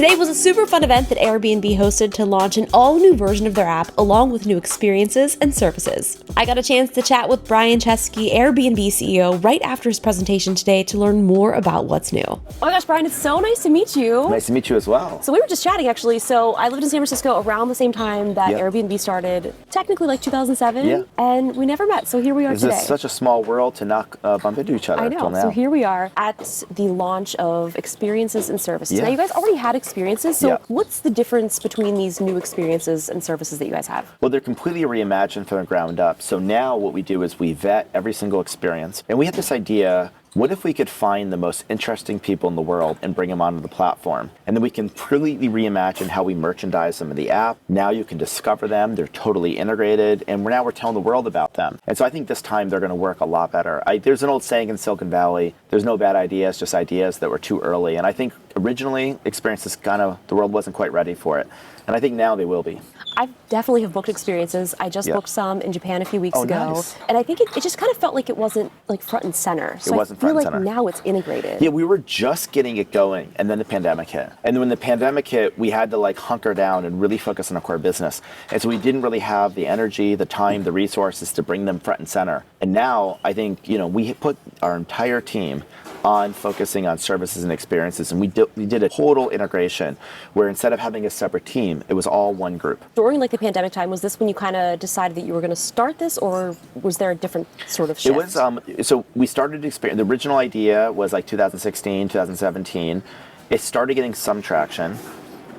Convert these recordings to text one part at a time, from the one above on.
Today was a super fun event that Airbnb hosted to launch an all-new version of their app along with new experiences and services. I got a chance to chat with Brian Chesky, Airbnb CEO, right after his presentation today to learn more about what's new. Oh my gosh, Brian, it's so nice to meet you. Nice to meet you as well. So we were just chatting actually. So I lived in San Francisco around the same time that Airbnb started, technically like 2007, and we never met. So here we are today. It's such a small world to not bump into each other. I know. So here we are at the launch of experiences and services. Now you guys already had experiences. So what's the difference between these new experiences and services that you guys have? Well, they're completely reimagined from the ground up. So now what we do is we vet every single experience. And we had this idea, what if we could find the most interesting people in the world and bring them onto the platform? And then we can completely reimagine how we merchandise them in the app. Now you can discover them. They're totally integrated. And now we're telling the world about them. And so I think this time they're going to work a lot better. There's an old saying in Silicon Valley, there's no bad ideas, just ideas that were too early. And I think originally experiences the world wasn't quite ready for it. And I think now they will be. I definitely have booked experiences. I just booked some in Japan a few weeks ago. Nice. And I think it just kind of felt like it wasn't like front and center. So it wasn't front and center. I feel like now it's integrated. Yeah, we were just getting it going, and then the pandemic hit. And when the pandemic hit, we had to hunker down and really focus on our core business. And so we didn't really have the energy, the time, the resources to bring them front and center. And now I think, we put our entire team on focusing on services and experiences. And we did a total integration where instead of having a separate team, it was all one group. During the pandemic time, was this when you kind of decided that you were going to start this, or was there a different sort of shift? It was, so we started experience. The original idea was 2016, 2017. It started getting some traction,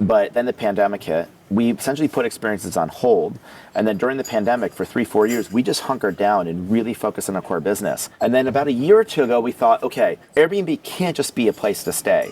but then the pandemic hit. We essentially put experiences on hold. And then during the pandemic for 3-4 years, we just hunkered down and really focused on our core business. And then about a year or two ago, we thought, okay, Airbnb can't just be a place to stay.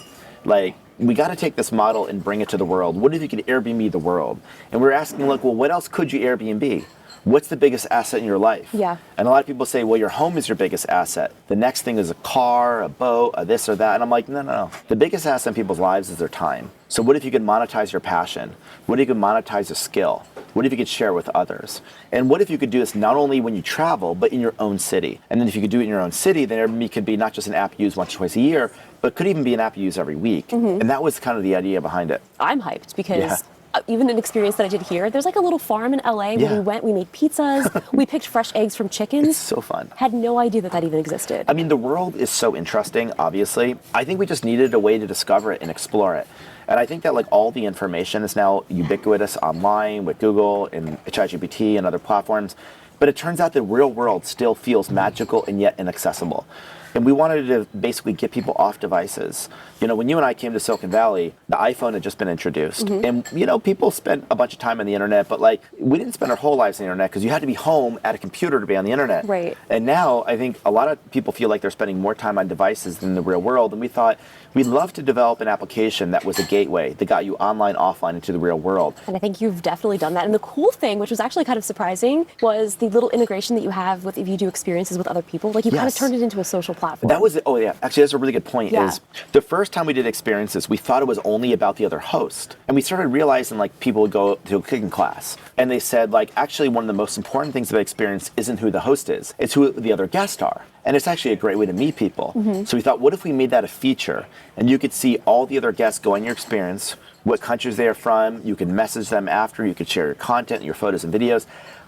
We got to take this model and bring it to the world. What if you could Airbnb the well, we're asking, well, what else could you Airbnb? What's the biggest asset in your life? Yeah. And a lot of people say, well, your home is your biggest asset. The next thing is a car, a boat, a this or that. And I'm like, no. The biggest asset in people's lives is their time. So what if you could monetize your passion? What if you could monetize a skill? What if you could share with others? And what if you could do this not only when you travel, but in your own city? And then if you could do it in your own city, then Airbnb could be not just an app used once or twice a year, but could even be an app used every week. Mm-hmm. And that was kind of the idea behind it. I'm hyped because even an experience that I did here, there's a little farm in LA where we went, we made pizzas, we picked fresh eggs from chickens. It's so fun. Had no idea that even existed. I mean, the world is so interesting, obviously. I think we just needed a way to discover it and explore it. And I think that all the information is now ubiquitous online with Google and ChatGPT and other platforms. But it turns out the real world still feels magical and yet inaccessible. And we wanted to basically get people off devices. When you and I came to Silicon Valley, the iPhone had just been introduced. Mm-hmm. And, people spent a bunch of time on the internet, but we didn't spend our whole lives on the internet because you had to be home at a computer to be on the internet. Right. And now I think a lot of people feel like they're spending more time on devices than the real world. And we thought we'd love to develop an application that was a gateway that got you online, offline into the real world. And I think you've definitely done that. And the cool thing, which was actually kind of surprising, was the little integration that you have with if you do experiences with other people. You kind of turned it into a social platform. That was, actually that's a really good point. Is the first time we did experiences, we thought it was only about the other host. And we started realizing people would go to a cooking class and they said actually one of the most important things about experience isn't who the host is, it's who the other guests are. And it's actually a great way to meet people. Mm-hmm. So we thought, what if we made that a feature and you could see all the other guests go on your experience, what countries they are from, you could message them after, you could share your content, your photos and videos.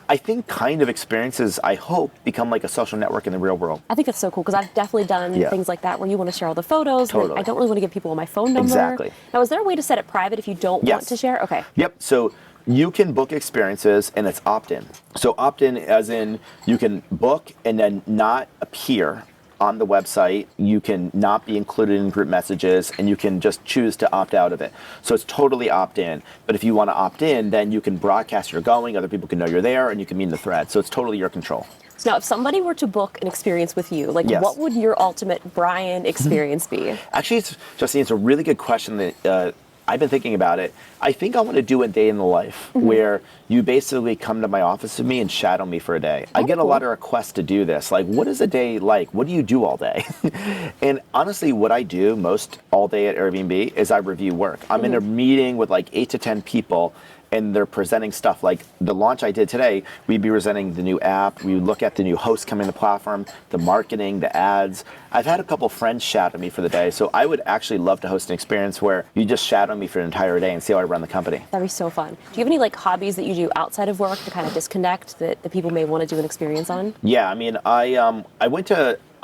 I think kind of experiences, I hope, become like a social network in the real world. I think that's so cool because I've definitely done things like that where you want to share all the photos. Totally. I don't really want to give people my phone number. Exactly. Now, is there a way to set it private if you don't want to share? Okay. Yep. So you can book experiences and it's opt-in. So opt-in as in you can book and then not appear on the website, you can not be included in group messages, and you can just choose to opt out of it. So it's totally opt-in. But if you want to opt in, then you can broadcast you're going, other people can know you're there, and you can be in the thread. So it's totally your control. So now, if somebody were to book an experience with you, what would your ultimate Brian experience be? Actually, Justine, it's a really good question that I've been thinking about it. I think I want to do a day in the life where you basically come to my office with me and shadow me for a day. I get a lot of requests to do this. What is a day like? What do you do all day? And honestly, what I do most all day at Airbnb is I review work. I'm in a meeting with 8 to 10 people and they're presenting stuff like the launch I did today. We'd be presenting the new app. We would look at the new hosts coming to the platform, the marketing, the ads. I've had a couple friends shadow me for the day, so I would actually love to host an experience where you just shadow me for an entire day and see how I run the company. That'd be so fun. Do you have any like hobbies that you do outside of work to kind of disconnect that the people may want to do an experience on? Yeah, I mean, I'm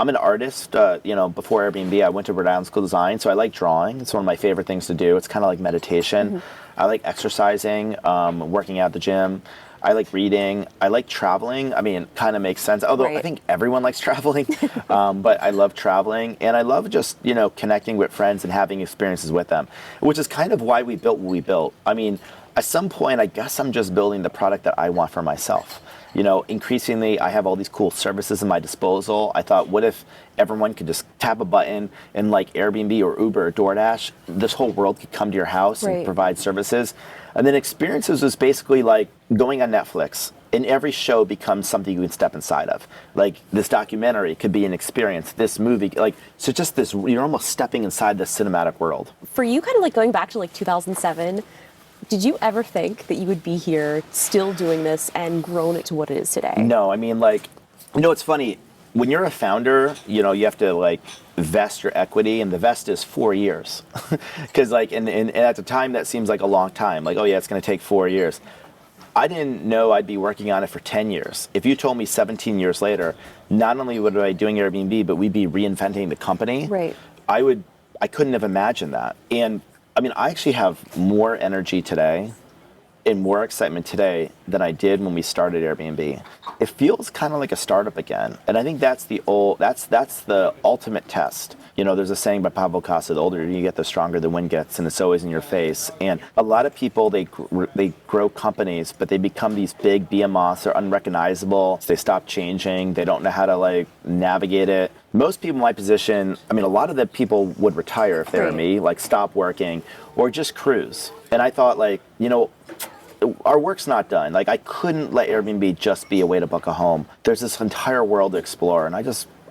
an artist. Before Airbnb, I went to Rhode Island School of Design, so I like drawing. It's one of my favorite things to do. It's kind of like meditation. I like exercising, working out at the gym. I like reading. I like traveling. I mean, it kind of makes sense. Although I think everyone likes traveling, but I love traveling, and I love just connecting with friends and having experiences with them, which is kind of why we built what we built. I mean, at some point, I guess I'm just building the product that I want for myself. Increasingly, I have all these cool services at my disposal. I thought, what if everyone could just tap a button and like Airbnb or Uber or DoorDash, this whole world could come to your house and provide services. And then experiences was basically like going on Netflix, and every show becomes something you can step inside of. Like this documentary could be an experience, this movie, so just this, you're almost stepping inside the cinematic world. For you, kind of like going back to like 2007, did you ever think that you would be here still doing this and grown it to what it is today? No, I mean, it's funny. When you're a founder, you have to vest your equity, and the vest is 4 years. Because and at the time, that seems like a long time. Like, oh yeah, it's going to take 4 years. I didn't know I'd be working on it for 10 years. If you told me 17 years later, not only would I be doing Airbnb, but we'd be reinventing the company. Right. I couldn't have imagined that. And I mean, I actually have more energy today and more excitement today than I did when we started Airbnb. It feels kind of like a startup again. And I think that's the ultimate test. There's a saying by Pablo Picasso, the older you get, the stronger the wind gets, and it's always in your face. And a lot of people, they grow companies, but they become these big behemoths. They're unrecognizable. They stop changing. They don't know how to navigate it. Most people in my position, I mean, a lot of the people would retire if they were me, stop working or just cruise. And I thought our work's not done. I couldn't let Airbnb just be a way to book a home. There's this entire world to explore, and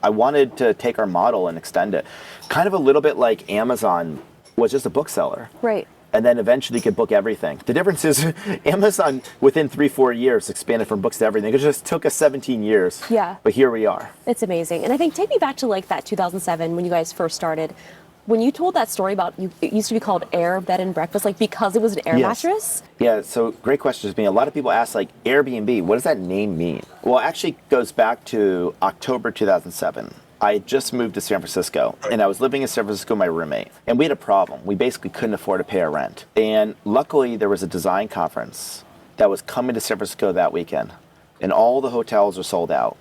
I wanted to take our model and extend it. Kind of a little bit like Amazon was just a bookseller. Right. And then eventually could book everything. The difference is Amazon, within 3-4 years, expanded from books to everything. It just took us 17 years. Yeah. But here we are. It's amazing. And I think, take me back to that 2007 when you guys first started. When you told that story about, it used to be called Air Bed and Breakfast, because it was an air mattress? Yeah, so great question to me. A lot of people ask, Airbnb, what does that name mean? Well, it actually goes back to October 2007. I just moved to San Francisco, and I was living in San Francisco with my roommate, and we had a problem. We basically couldn't afford to pay our rent. And luckily, there was a design conference that was coming to San Francisco that weekend, and all the hotels were sold out.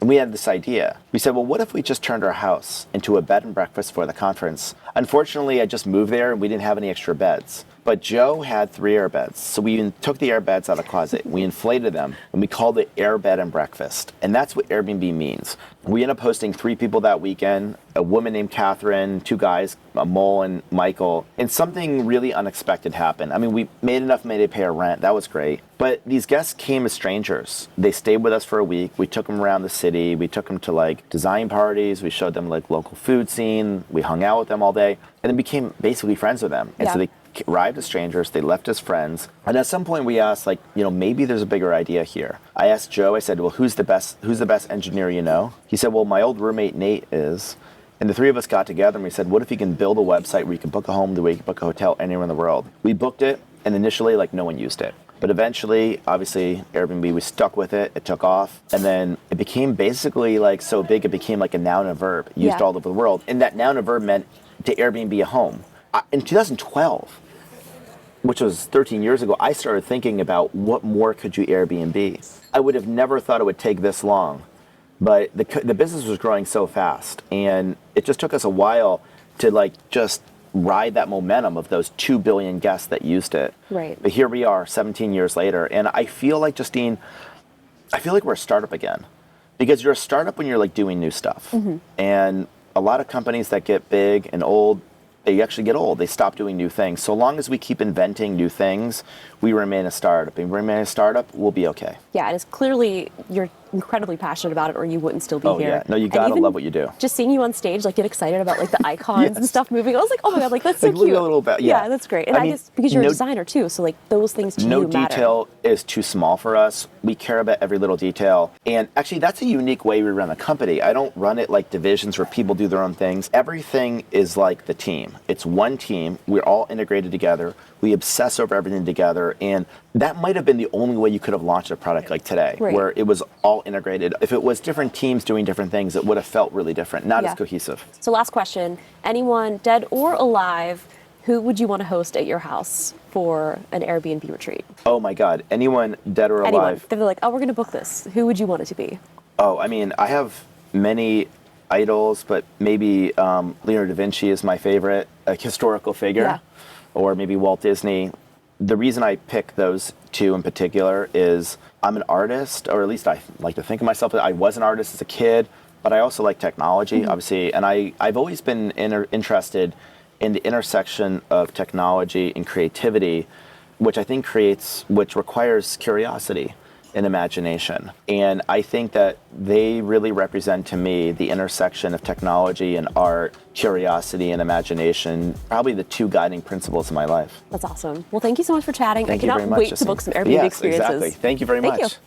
And we had this idea. We said, well, what if we just turned our house into a bed and breakfast for the conference? Unfortunately, I just moved there and we didn't have any extra beds. But Joe had 3 air beds. So we took the air beds out of the closet, we inflated them, and we called it Air Bed and Breakfast. And that's what Airbnb means. We ended up hosting 3 people that weekend, a woman named Catherine, 2 guys, Mole and Michael, and something really unexpected happened. I mean, we made enough money to pay our rent. That was great. But these guests came as strangers. They stayed with us for a week. We took them around the city. We took them to design parties. We showed them local food scene. We hung out with them all day and then became basically friends with them. And so they arrived as strangers, they left as friends. And at some point we asked, maybe there's a bigger idea here. I asked Joe, I said, well, who's the best engineer you know? He said, well, my old roommate Nate is. And the 3 of us got together and we said, what if you can build a website where you can book a home the way you can book a hotel anywhere in the world? We booked it, and initially, no one used it. But eventually, obviously, Airbnb, we stuck with it, it took off, and then it became basically so big, it became a noun and a verb used all over the world. And that noun and verb meant to Airbnb a home. In 2012, which was 13 years ago, I started thinking about what more could you Airbnb. I would have never thought it would take this long, but the business was growing so fast, and it just took us a while to just ride that momentum of those 2 billion guests that used it. Right. But here we are 17 years later, and I feel Justine, we're a startup again, because you're a startup when you're doing new stuff. And a lot of companies that get big and old, they actually get old. They stop doing new things. So long as we keep inventing new things, we remain a startup. And we remain a startup, we'll be okay. Yeah, and it's clearly incredibly passionate about it or you wouldn't still be Oh here. yeah, no, you And gotta even love what you do. just seeing you on stage, like get excited about like the icons and stuff moving. I was like, oh my God, like that's so Like, look cute. a little bit, yeah. That's great. And I I mean, guess because you're a no- designer too, so like those things to No you matter. detail is too small for us. We care about every little detail. And actually, that's a unique way we run the company. I don't run it like divisions where people do their own things. Everything is like the team. It's one team. We're all integrated together. We obsess over everything together. And that might have been the only way you could have launched a product like today, Right. where it was all integrated. If it was different teams doing different things, it would have felt really different, not as cohesive. So last question, anyone dead or alive, who would you want to host at your house for an Airbnb retreat? Oh my God, anyone dead or Anyone. alive? They're like, oh, we're going to book this. Who would you want it to be? Oh, I mean, I have many idols, but maybe Leonardo da Vinci is my favorite, a historical figure, Yeah. or maybe Walt Disney. The reason I pick those two in particular is I'm an artist, or at least I like to think of myself. I was an artist as a kid, but I also like technology, obviously, and I've always been interested in the intersection of technology and creativity, which I think which requires curiosity and imagination. And I think that they really represent to me the intersection of technology and art, curiosity and imagination, probably the two guiding principles of my life. That's awesome. Well, thank you so much for chatting. Thank I you cannot very much, wait to Justine. book some Airbnb Yes, experiences. exactly. Thank you very Thank much. you.